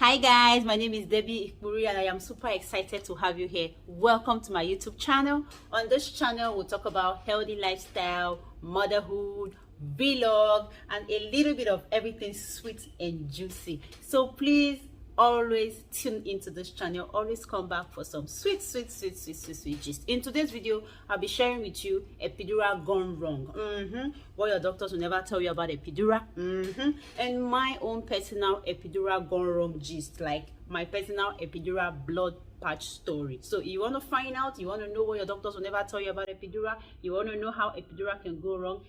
Hi guys, my name is Debbie Ikburi and I am super excited to have you here. Welcome to my YouTube channel. On this channel, we'll talk about healthy lifestyle, motherhood, vlog, and a little bit of everything sweet and juicy. So please always tune into this channel. Always come back for some sweet gist. In today's video, I'll be sharing with you epidural gone wrong. What your doctors will never tell you about epidural. And my own personal epidural gone wrong gist, like my personal epidural blood patch story. So you want to find out, you want to know what your doctors will never tell you about epidural, you want to know how epidural can go wrong,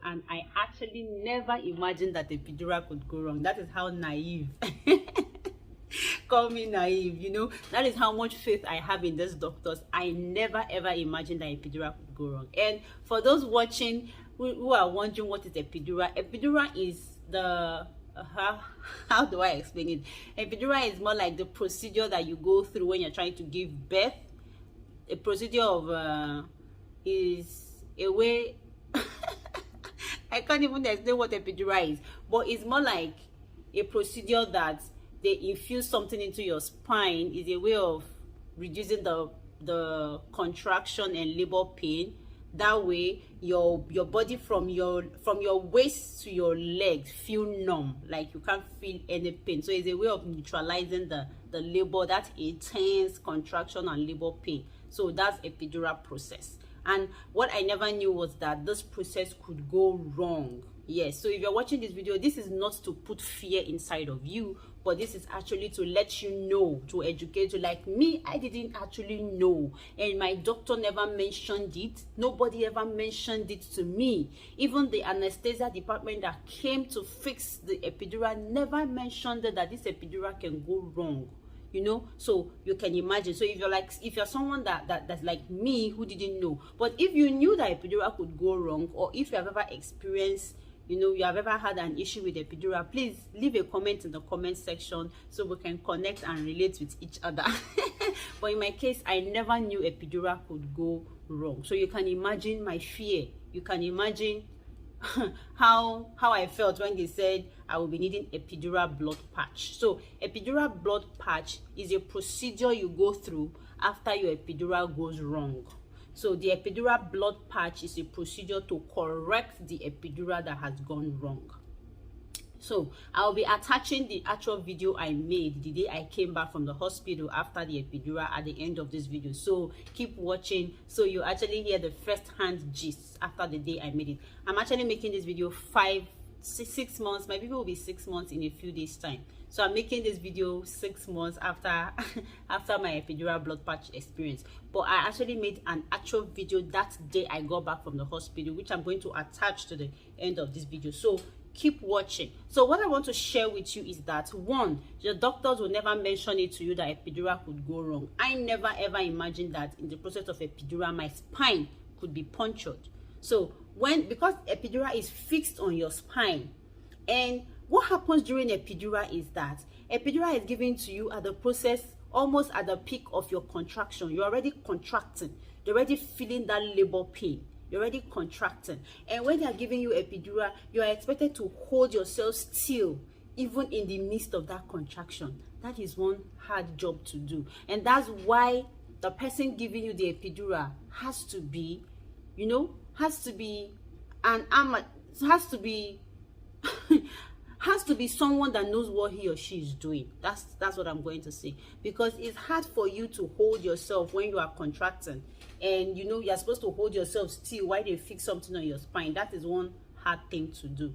and I actually never imagined that epidural could go wrong. That is how naive. Call me naive, you know. That is how much faith I have in these doctors. I never ever imagined that epidural could go wrong. And for those watching who are wondering what is epidural is the how do I explain it? Epidural is more like the procedure that you go through when you're trying to give birth. A procedure of is a way I can't even explain what epidural is, but it's more like a procedure that they infuse something into your spine. Is a way of reducing the contraction and labor pain. That way your body from your waist to your legs feel numb, like you can't feel any pain. So it's a way of neutralizing the labor, that intense contraction and labor pain. So that's epidural process. And what I never knew was that this process could go wrong. Yes, so if you're watching this video, this is not to put fear inside of you, but this is actually to let you know, to educate you. Like me, I didn't actually know, and my doctor never mentioned it. Nobody ever mentioned it to me. Even the anesthesia department that came to fix the epidural never mentioned that this epidural can go wrong. You know, so you can imagine. So if you're someone that's like me who didn't know, but if you knew that epidural could go wrong, or if you have ever experienced, you know, you have ever had an issue with epidural, please leave a comment in the comment section so we can connect and relate with each other. But in my case, I never knew epidural could go wrong. So you can imagine my fear. You can imagine how I felt when they said I will be needing epidural blood patch. So epidural blood patch is a procedure you go through after your epidural goes wrong. So the epidural blood patch is a procedure to correct the epidural that has gone wrong. So I'll be attaching the actual video I made the day I came back from the hospital after the epidural at the end of this video. So keep watching so you actually hear the first-hand gist after the day I made it. I'm actually making this video 6 months. My video will be 6 months in a few days time. So I'm making this video 6 months after my epidural blood patch experience. But I actually made an actual video that day I got back from the hospital, which I'm going to attach to the end of this video. So keep watching. So what I want to share with you is that, one, your doctors will never mention it to you that epidural could go wrong. I never ever imagined that in the process of epidural my spine could be punctured. So because epidural is fixed on your spine, and what happens during epidural is that epidural is given to you at the process, almost at the peak of your contraction. You're already contracting, you're already feeling that labor pain, you're already contracting, and when they are giving you epidural, you are expected to hold yourself still even in the midst of that contraction. That is one hard job to do, and that's why the person giving you the epidural has to be, you know, has to be has to be someone that knows what he or she is doing. That's what I'm going to say, because it's hard for you to hold yourself when you are contracting, and you know you're supposed to hold yourself still while they fix something on your spine. That is one hard thing to do.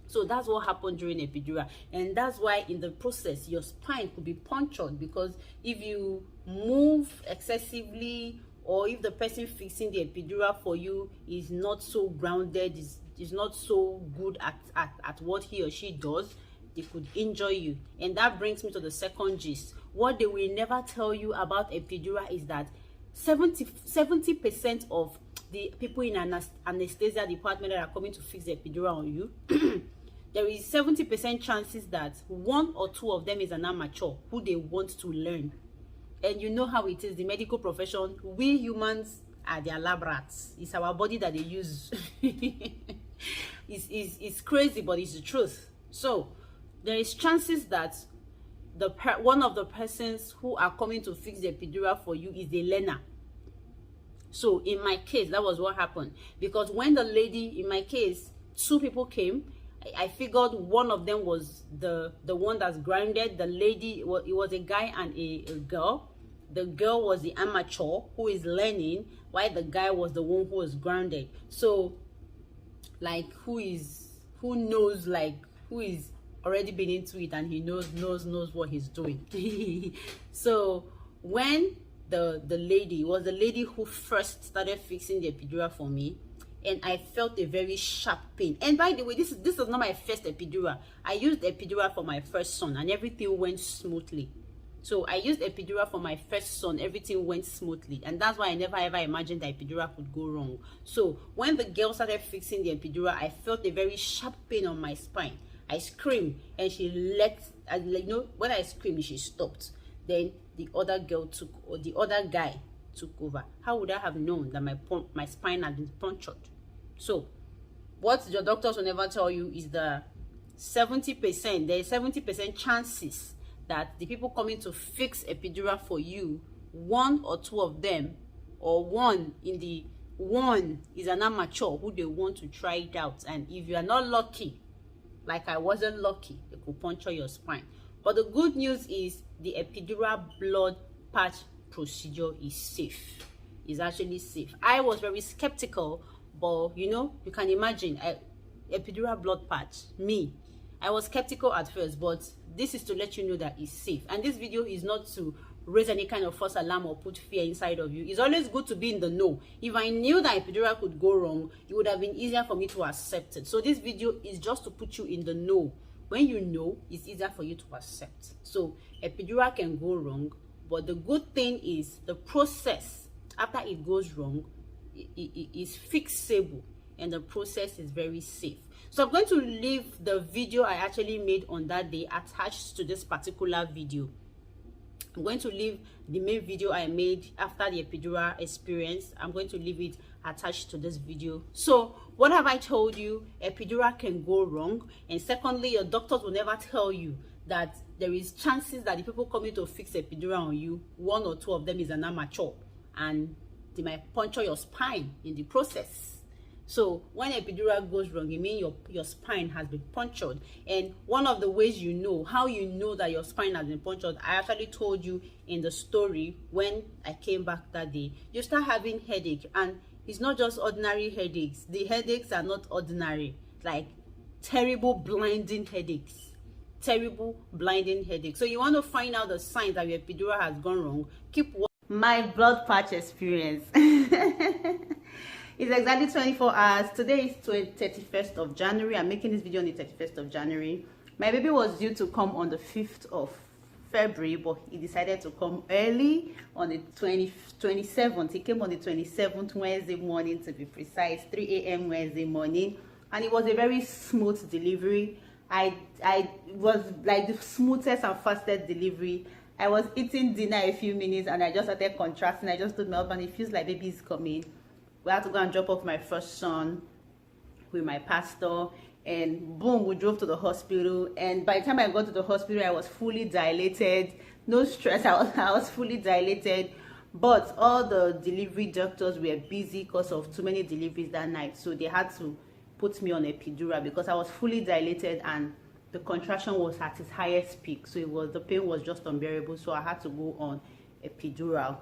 So that's what happened during epidural, and that's why in the process your spine could be punctured, because if you move excessively, or if the person fixing the epidural for you is not so grounded, is not so good at what he or she does, they could injure you. And that brings me to the second gist. What they will never tell you about epidural is that 70% of the people in anesthesia department that are coming to fix the epidural on you there is 70% chances that one or two of them is an amateur who they want to learn. And you know how it is, the medical profession, we humans are their lab rats. It's our body that they use. It's crazy, but it's the truth. So there is chances that one of the persons who are coming to fix the epidural for you is a learner. So in my case, that was what happened. Because when the lady, in my case, two people came, I figured one of them was the one that's grounded. The lady, well, it was a guy and a girl. The girl was the amateur who is learning, while the guy was the one who was grounded. So like who knows, like who is already been into it and he knows what he's doing. So when the lady, was the lady who first started fixing the epidural for me, and I felt a very sharp pain. And by the way, this is not my first epidural. I used epidural for my first son and everything went smoothly. So I used epidural for my first son, everything went smoothly, and that's why I never ever imagined that epidural could go wrong. So when the girl started fixing the epidural, I felt a very sharp pain on my spine. I screamed and she when I screamed, she stopped. Then the other guy took over. How would I have known that my spine had been punctured? So what your doctors will never tell you is the 70%, there is 70% chances that the people coming to fix epidural for you, one or two of them, or one is an amateur who they want to try it out. And if you are not lucky, like I wasn't lucky, they could puncture your spine. But the good news is the epidural blood patch procedure is safe. It's actually safe. I was very skeptical, but you can imagine, epidural blood patch, me, I was skeptical at first, but this is to let you know that it's safe. And this video is not to raise any kind of false alarm or put fear inside of you. It's always good to be in the know. If I knew that epidural could go wrong, it would have been easier for me to accept it. So this video is just to put you in the know. When you know, it's easier for you to accept. So epidural can go wrong, but the good thing is the process after it goes wrong is fixable, and the process is very safe. So I'm going to leave the video I actually made on that day attached to this particular video. I'm going to leave the main video I made after the epidural experience. I'm going to leave it attached to this video. So what have I told you? Epidural can go wrong. And secondly, your doctors will never tell you that there is chances that the people coming to fix epidural on you, one or two of them is an amateur, and they might puncture your spine in the process. So when epidural goes wrong, it means your spine has been punctured. And one of the ways how you know that your spine has been punctured, I actually told you in the story when I came back that day. You start having headache, and it's not just ordinary headaches. The headaches are not ordinary, like terrible blinding headaches. Terrible blinding headache. So you want to find out the signs that your epidural has gone wrong, keep watching my blood patch experience. It's exactly 24 hours. Today is 31st of January. I'm making this video on the 31st of January. My baby was due to come on the 5th of February, but he decided to come early on the 27th. He came on the 27th, Wednesday morning to be precise, 3 a.m. Wednesday morning. And it was a very smooth delivery. I was like the smoothest and fastest delivery. I was eating dinner a few minutes and I just started contracting. I just told my husband, it feels like baby is coming. We had to go and drop off my first son with my pastor, and boom, we drove to the hospital. And by the time I got to the hospital, I was fully dilated. No stress, I was fully dilated. But all the delivery doctors were busy because of too many deliveries that night, so they had to put me on epidural because I was fully dilated and the contraction was at its highest peak. So the pain was just unbearable, so I had to go on epidural.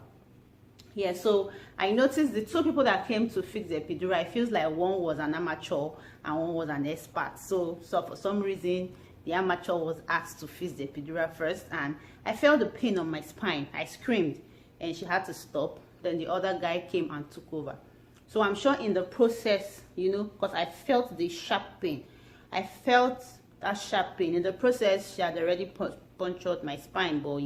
Yeah, so I noticed the two people that came to fix the epidural, it feels like one was an amateur and one was an expert. So for some reason, the amateur was asked to fix the epidural first, and I felt the pain on my spine. I screamed and she had to stop. Then the other guy came and took over. So I'm sure in the process, because I felt the sharp pain. I felt that sharp pain. In the process, she had already punctured my spine, but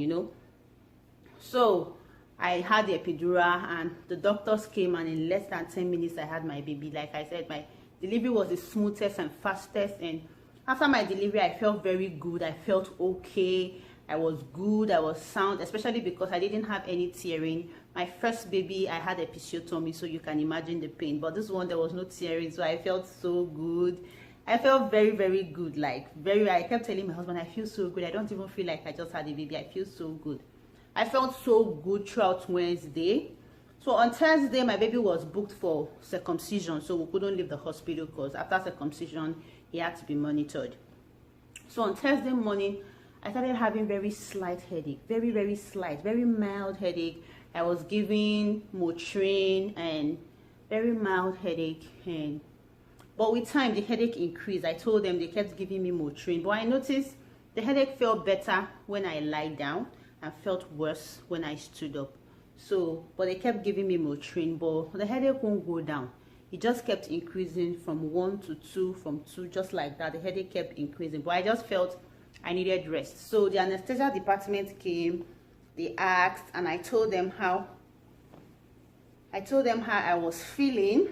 So I had the epidural and the doctors came, and in less than 10 minutes I had my baby. Like I said, my delivery was the smoothest and fastest, and After my delivery, I felt very good. I felt okay. I was good. I was sound, especially because I didn't have any tearing. My first baby, I had episiotomy, so you can imagine the pain. But this one, there was no tearing, so I felt so good. I felt very, very good. Like, very, I kept telling my husband, I feel so good. I don't even feel like I just had a baby. I feel so good. I felt so good throughout Wednesday. So on Thursday, my baby was booked for circumcision, so we couldn't leave the hospital because after circumcision, he had to be monitored. So on Thursday morning, I started having very slight headache, very, very slight, very mild headache. I was given Motrin and very mild headache, but with time the headache increased. I told them, they kept giving me Motrin, but I noticed the headache felt better when I lied down and felt worse when I stood up. So, but they kept giving me Motrin, but the headache won't go down. It just kept increasing from 1 to 2, from 2, just like that. The headache kept increasing, but I just felt I needed rest. So the anesthesia department came, they asked, and I told them how I was feeling,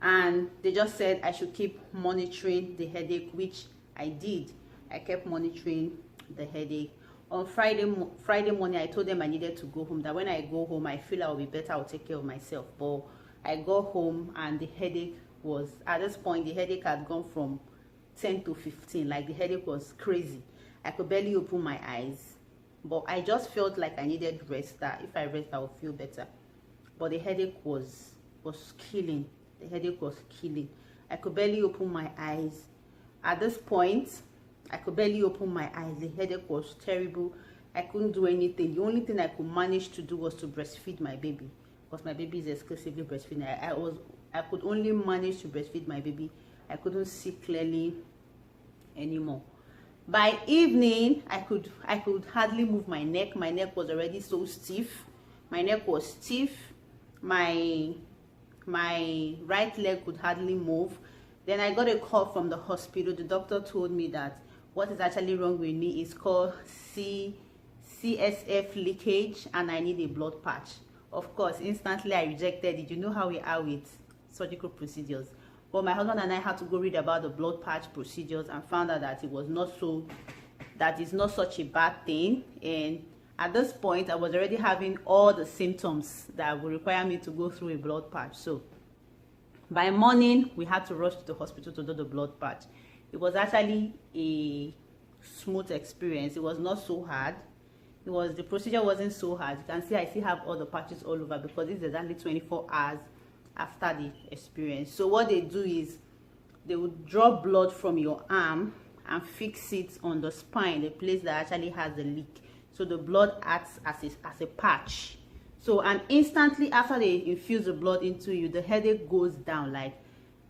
and they just said I should keep monitoring the headache, which I did. I kept monitoring the headache. On Friday morning, I told them I needed to go home, that when I go home, I feel I'll be better, I'll take care of myself. But I got home and the headache was, at this point, the headache had gone from 10 to 15. Like, the headache was crazy. I could barely open my eyes. But I just felt like I needed rest, that if I rest, I would feel better. But the headache was killing. The headache was killing. I could barely open my eyes. At this point, I could barely open my eyes. The headache was terrible. I couldn't do anything. The only thing I could manage to do was to breastfeed my baby, because my baby is exclusively breastfeeding. I could only manage to breastfeed my baby. I couldn't see clearly anymore. By evening, I could hardly move my neck. My neck was already so stiff. My neck was stiff. My right leg could hardly move. Then I got a call from the hospital. The doctor told me that what is actually wrong with me is called CSF leakage, and I need a blood patch. Of course, instantly I rejected it. You know how we are with surgical procedures. But my husband and I had to go read about the blood patch procedures and found out that it was not so, that is not such a bad thing. And at this point, I was already having all the symptoms that would require me to go through a blood patch. So by morning, we had to rush to the hospital to do the blood patch. It was actually a smooth experience. It was not so hard. The procedure wasn't so hard. You can see I still have all the patches all over, because this is exactly 24 hours after the experience. So what they do is they would draw blood from your arm and fix it on the spine, the place that actually has the leak. So the blood acts as a patch. So, and instantly after they infuse the blood into you, the headache goes down. Like,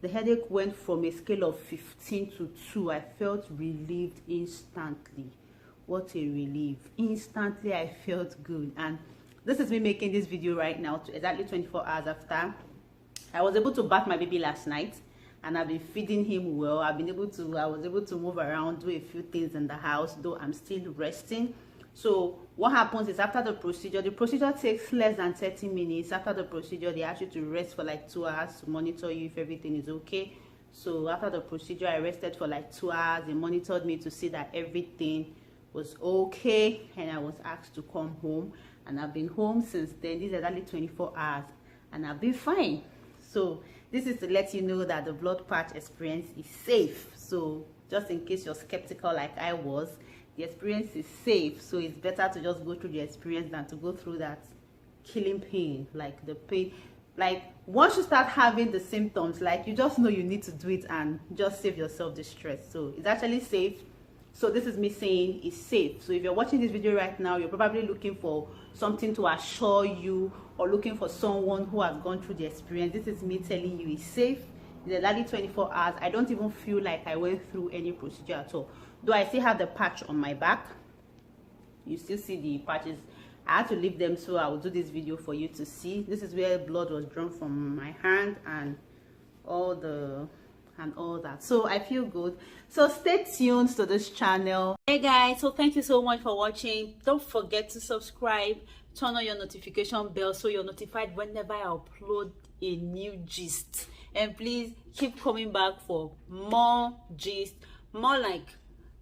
the headache went from a scale of 15 to 2. I felt relieved instantly. What a relief. Instantly, I felt good. And this is me making this video right now, exactly 24 hours after. I was able to bath my baby last night, and I've been feeding him well. I was able to move around, do a few things in the house, though I'm still resting. So what happens is, after the procedure takes less than 30 minutes. After the procedure, they ask you to rest for like 2 hours to monitor you if everything is okay. So after the procedure, I rested for like 2 hours. They monitored me to see that everything was okay, and I was asked to come home, and I've been home since then. These are only 24 hours, and I've been fine. So this is to let you know that the blood patch experience is safe. So just in case you're skeptical like I was, the experience is safe. So it's better to just go through the experience than to go through that killing pain. Like, the pain, like, once you start having the symptoms, like, you just know you need to do it and just save yourself the stress. So it's actually safe. So this is me saying it's safe. So if you're watching this video right now, you're probably looking for something to assure you, or looking for someone who has gone through the experience. This is me telling you it's safe. It's exactly 24 hours. I don't even feel like I went through any procedure at all. Though I still have the patch on my back. You still see the patches. I had to leave them, so I will do this video for you to see. This is where blood was drawn from my hand and all that. So I feel good. So stay tuned to this channel. Hey guys, so thank you so much for watching. Don't forget to subscribe, turn on your notification bell so you're notified whenever I upload a new gist. And please keep coming back for more gist, more like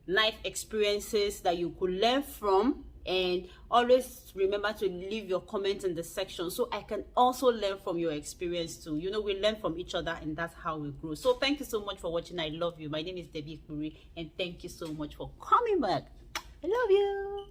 life experiences that you could learn from. And always remember to leave your comments in the section so I can also learn from your experience too. You know, we learn from each other, and that's how we grow. So thank you so much for watching. I love you. My name is Debbie Kuri, and thank you so much for coming back. I love you.